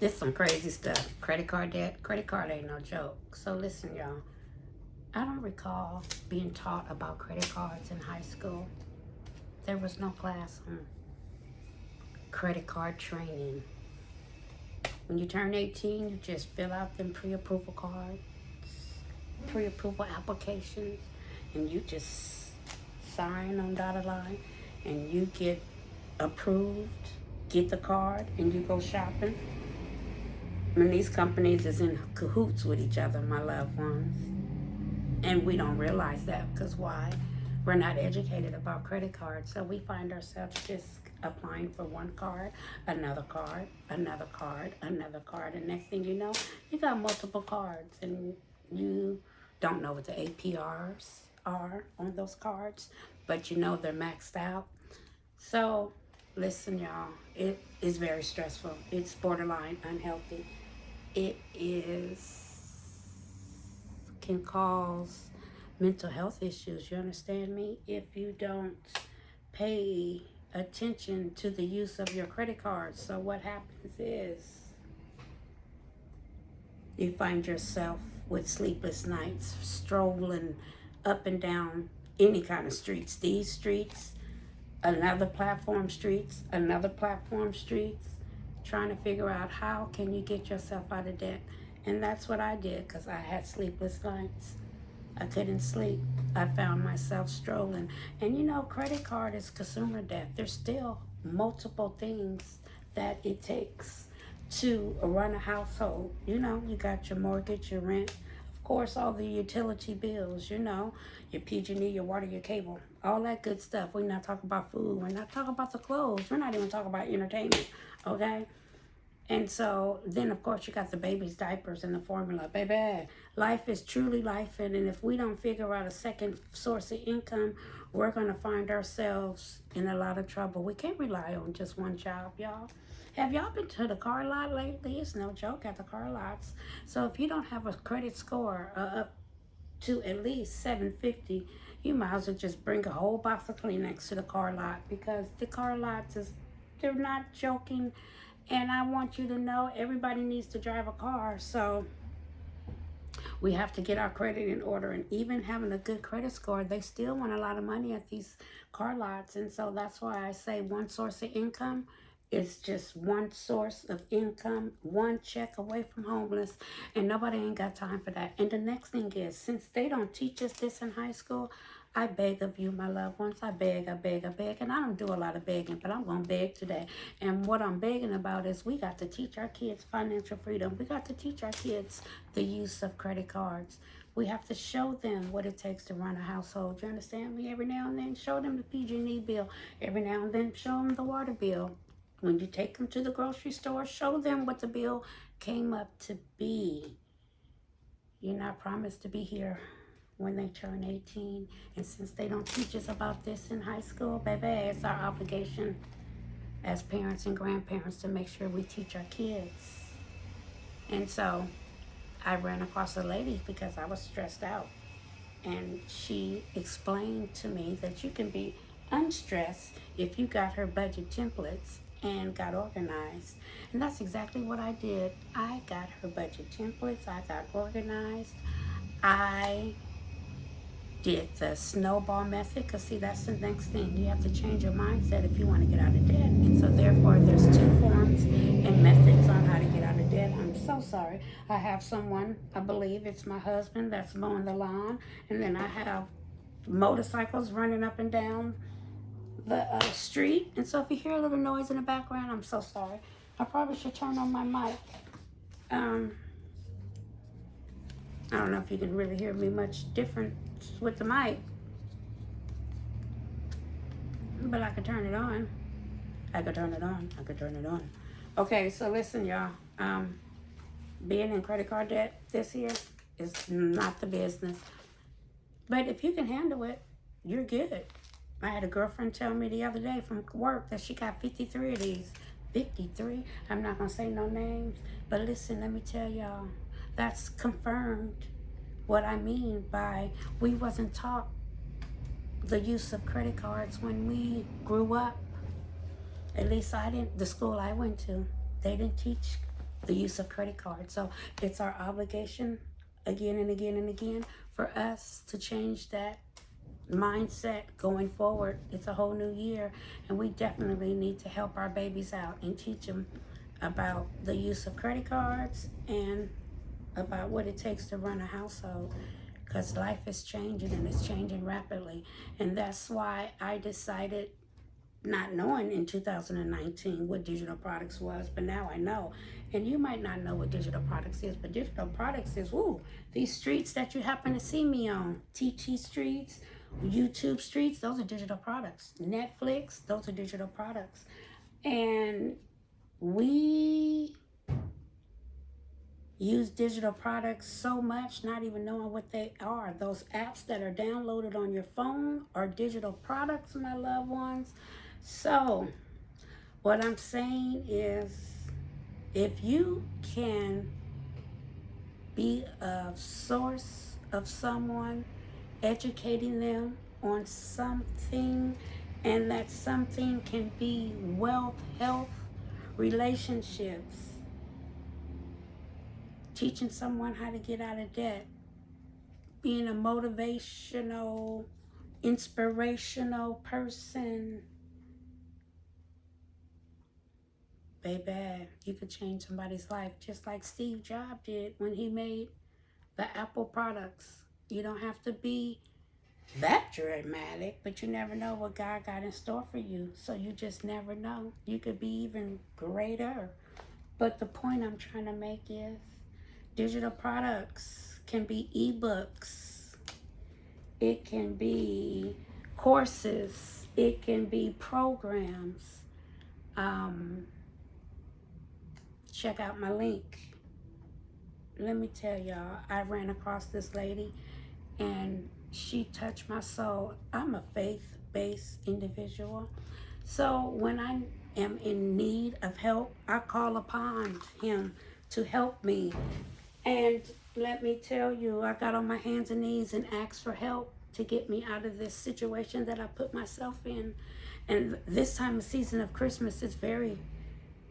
This some crazy stuff. Credit card debt. Credit card ain't no joke. So listen, y'all. I don't recall being taught about credit cards in high school. There was no class on credit card training. When you turn 18, you just fill out them pre-approval cards, pre-approval applications, and you just sign on dotted line, and you get approved, get the card, and you go shopping. And these companies is in cahoots with each other, my loved ones. And we don't realize that because why? We're not educated about credit cards. So we find ourselves just applying for one card, another card, another card, another card. And next thing you know, you got multiple cards and you don't know what the APRs are on those cards, but you know they're maxed out. So listen, y'all, it is very stressful. It's borderline unhealthy. It can cause mental health issues. You understand me? If you don't pay attention to the use of your credit cards. So what happens is you find yourself with sleepless nights, strolling up and down any kind of streets. These streets, another platform streets, trying to figure out how can you get yourself out of debt. And that's what I did because I had sleepless nights. I couldn't sleep. I found myself strolling. And you know, credit card is consumer debt. There's still multiple things that it takes to run a household. You know, you got your mortgage, your rent, of course, all the utility bills, you know, your PG&E, your water, your cable, all that good stuff. We're not talking about food. We're not talking about the clothes. We're not even talking about entertainment, okay? And so then, of course, you got the baby's diapers and the formula. Baby, life is truly life. And if we don't figure out a second source of income, we're going to find ourselves in a lot of trouble. We can't rely on just one job, y'all. Have y'all been to the car lot lately? It's no joke at the car lots. So if you don't have a credit score up to at least 750, you might as well just bring a whole box of Kleenex to the car lot, because the car lots they're not joking. And I want you to know everybody needs to drive a car. So we have to get our credit in order. And even having a good credit score, they still want a lot of money at these car lots. And so that's why I say one source of income is just one source of income, one check away from homeless. And nobody ain't got time for that. And the next thing is, since they don't teach us this in high school, I beg of you, my loved ones. I beg. And I don't do a lot of begging, but I'm going to beg today. And what I'm begging about is we got to teach our kids financial freedom. We got to teach our kids the use of credit cards. We have to show them what it takes to run a household. You understand me? Every now and then, show them the PG&E bill. Every now and then, show them the water bill. When you take them to the grocery store, show them what the bill came up to be. You're not promised to be here when they turn 18. And since they don't teach us about this in high school, baby, it's our obligation as parents and grandparents to make sure we teach our kids. And so I ran across a lady because I was stressed out. And she explained to me that you can be unstressed if you got her budget templates and got organized. And that's exactly what I did. I got her budget templates. I got organized. I did the snowball method, because see, that's the next thing. You have to change your mindset if you want to get out of debt. And so therefore there's 2 forms and methods on how to get out of debt. I'm so sorry. I have someone, I believe it's my husband, that's mowing the lawn, and then I have motorcycles running up and down the street. And so if you hear a little noise in the background, I'm so sorry. I probably should turn on my mic. I don't know if you can really hear me much different with the mic, but I could turn it on. I could turn it on. Okay, so listen, y'all. Being in credit card debt this year is not the business. But if you can handle it, you're good. I had a girlfriend tell me the other day from work that she got 53 of these. 53? I'm not going to say no names. But listen, let me tell y'all. That's confirmed what I mean by we wasn't taught the use of credit cards when we grew up. At least I didn't. The school I went to, they didn't teach the use of credit cards. So it's our obligation again and again and again for us to change that mindset going forward. It's a whole new year, and we definitely need to help our babies out and teach them about the use of credit cards and about what it takes to run a household, because life is changing and it's changing rapidly. And that's why I decided, not knowing in 2019 what digital products was, but now I know. And you might not know what digital products is, but digital products is, these streets that you happen to see me on, TT streets, YouTube streets, those are digital products. Netflix, those are digital products. And we use digital products so much, not even knowing what they are. Those apps that are downloaded on your phone are digital products, my loved ones. So what I'm saying is, if you can be a source of someone, educating them on something, and that something can be wealth, health, relationships, teaching someone how to get out of debt, being a motivational, inspirational person, baby, you could change somebody's life just like Steve Jobs did when he made the Apple products. You don't have to be that dramatic, but you never know what God got in store for you. So you just never know. You could be even greater. But the point I'm trying to make is, digital products can be ebooks. It can be courses. It can be programs. Check out my link. Let me tell y'all, I ran across this lady and she touched my soul. I'm a faith-based individual. So when I am in need of help, I call upon him to help me. And let me tell you, I got on my hands and knees and asked for help to get me out of this situation that I put myself in. And this time of season of Christmas is very,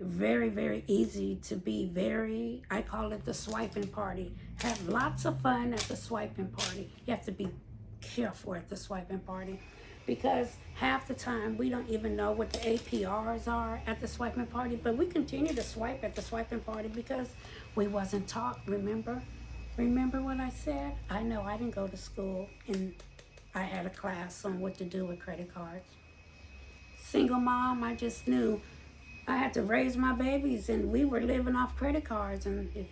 very easy to be I call it the swiping party. Have lots of fun at the swiping party. You have to be careful at the swiping party, because half the time we don't even know what the APRs are at the swiping party, but we continue to swipe at the swiping party because we wasn't taught. Remember what I said? I know I didn't go to school and I had a class on what to do with credit cards. Single mom, I just knew I had to raise my babies, and we were living off credit cards. And if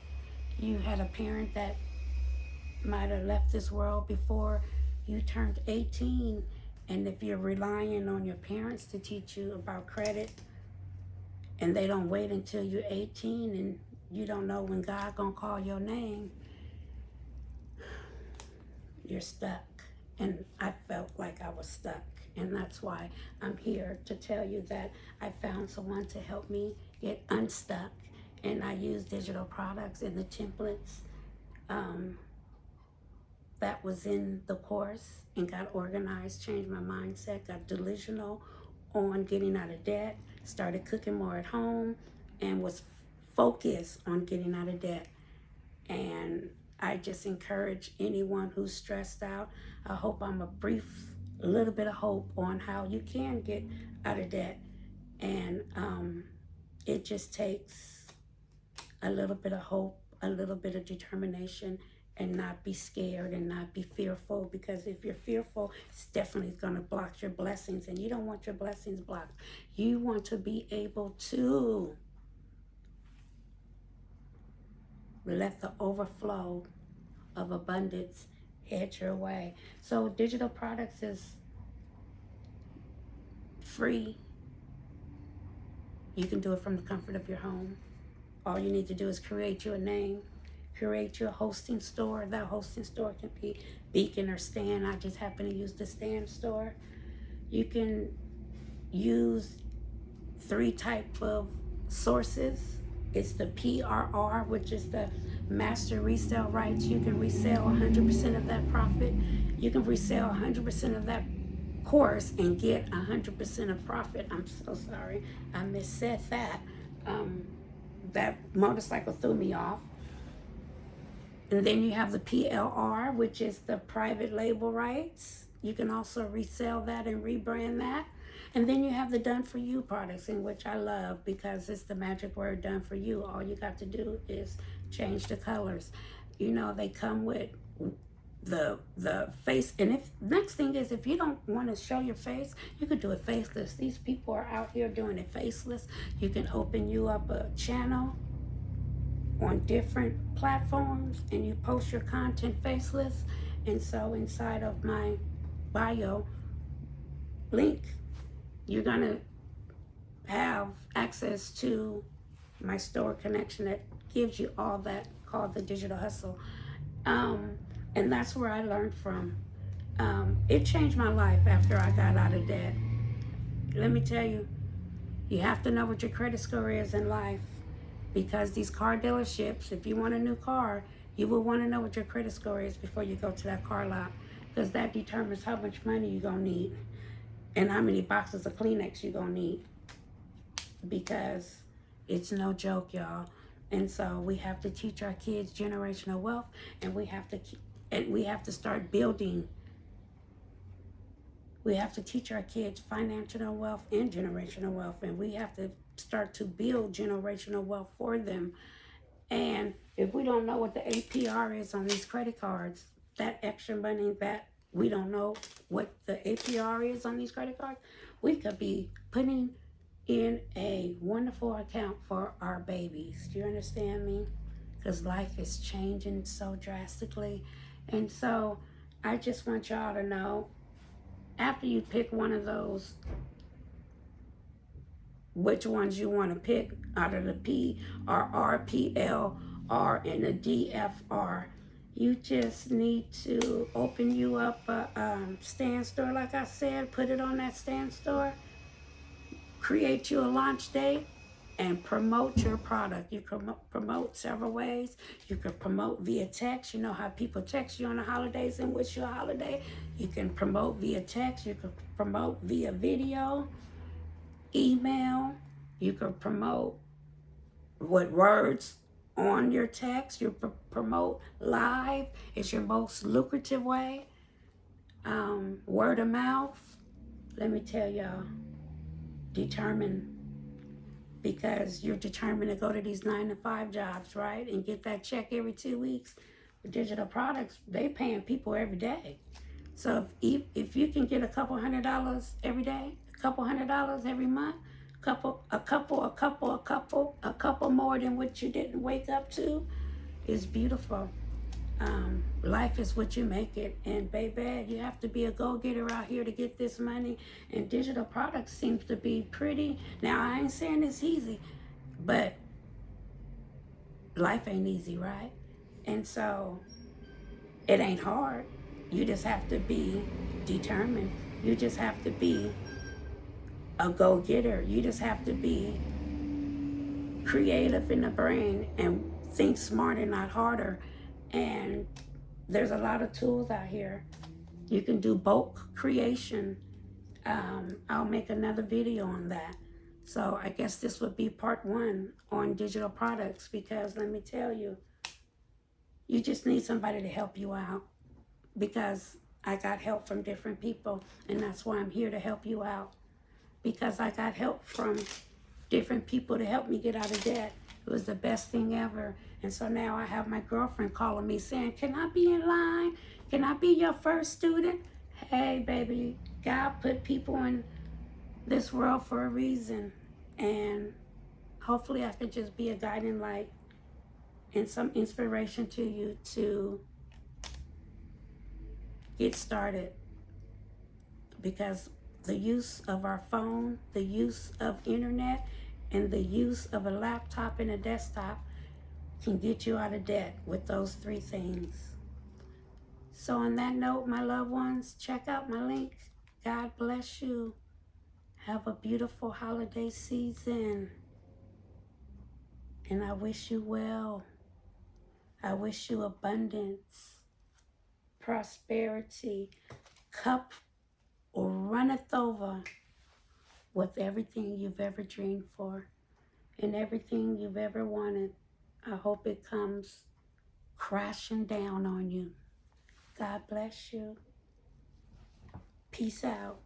you had a parent that might have left this world before you turned 18, and if you're relying on your parents to teach you about credit, and they don't wait until you're 18, and you don't know when God gonna call your name, you're stuck. And I felt like I was stuck. And that's why I'm here to tell you that I found someone to help me get unstuck. And I use digital products and the templates that was in the course, and got organized, changed my mindset, got delusional on getting out of debt, started cooking more at home, and was focused on getting out of debt. And I just encourage anyone who's stressed out, I hope I'm a little bit of hope on how you can get out of debt. And it just takes a little bit of hope, a little bit of determination, and not be scared and not be fearful, because if you're fearful, it's definitely going to block your blessings, and you don't want your blessings blocked. You want to be able to let the overflow of abundance head your way. So digital products is free. You can do it from the comfort of your home. All you need to do is create you a name, create your hosting store. That hosting store can be Beacon or Stan. I just happen to use the Stan store. You can use 3 type of sources. It's the PLR, which is the master resale rights. You can resell 100% of that profit. You can resell 100% of that course and get 100% of profit. I'm so sorry, I missaid that. that motorcycle threw me off. And then you have the PLR, which is the private label rights. You can also resell that and rebrand that. And then you have the Done-For-You products, in which I love because it's the magic word done for you. All you got to do is change the colors. You know, they come with the face. And if next thing is, if you don't want to show your face, you could do it faceless. These people are out here doing it faceless. You can open you up a channel on different platforms and you post your content faceless. And so inside of my bio link, you're gonna have access to my store connection that gives you all that, called the digital hustle. And that's where I learned from. It changed my life after I got out of debt. Let me tell you, you have to know what your credit score is in life, because these car dealerships, if you want a new car, you will want to know what your credit score is before you go to that car lot, because that determines how much money you're going to need and how many boxes of Kleenex you're going to need, because it's no joke, y'all. And so we have to teach our kids generational wealth, and we have to start building. We have to teach our kids financial wealth and generational wealth, and we have to start to build generational wealth for them. And if we don't know what the APR is on these credit cards, that extra money that we don't know what the APR is on these credit cards, we could be putting in a wonderful account for our babies. Do you understand me? Because life is changing so drastically. And so I just want y'all to know, after you pick one of those, which ones you want to pick out of the PRR, PLR, and the DFR, you just need to open you up a stand store, like I said, put it on that stand store, create you a launch date, and promote your product. You can promote several ways. You can promote via text. You know how people text you on the holidays and wish you a holiday. You can promote via text. You can promote via video, email. You can promote with words on your text. You promote live. It's your most lucrative way. Word of mouth. Let me tell y'all, determined, because you're determined to go to these 9-to-5 jobs, right? And get that check every 2 weeks. With digital products, they paying people every day. So if you can get a couple $100 every day, a couple $100 every month, a couple more than what you didn't wake up to, is beautiful. Life is what you make it, and baby, you have to be a go-getter out here to get this money. And digital products seems to be pretty. Now, I ain't saying it's easy, but life ain't easy, right? And so it ain't hard. You just have to be determined. You just have to be a go-getter. You just have to be creative in the brain and think smarter, not harder. And there's a lot of tools out here. You can do bulk creation. I'll make another video on that. So I guess this would be part 1 on digital products, because let me tell you, you just need somebody to help you out, because I got help from different people, and that's why I'm here to help you out, because I got help from different people to help me get out of debt. It was the best thing ever. And so now I have my girlfriend calling me saying, can I be in line? Can I be your first student? Hey, baby, God put people in this world for a reason. And hopefully I could just be a guiding light and some inspiration to you to get started. Because the use of our phone, the use of internet, and the use of a laptop and a desktop can get you out of debt with those 3 things. So on that note, my loved ones, check out my link. God bless you. Have a beautiful holiday season. And I wish you well. I wish you abundance, prosperity, cup runneth over with everything you've ever dreamed for. and everything you've ever wanted, I hope it comes crashing down on you. God bless you. Peace out.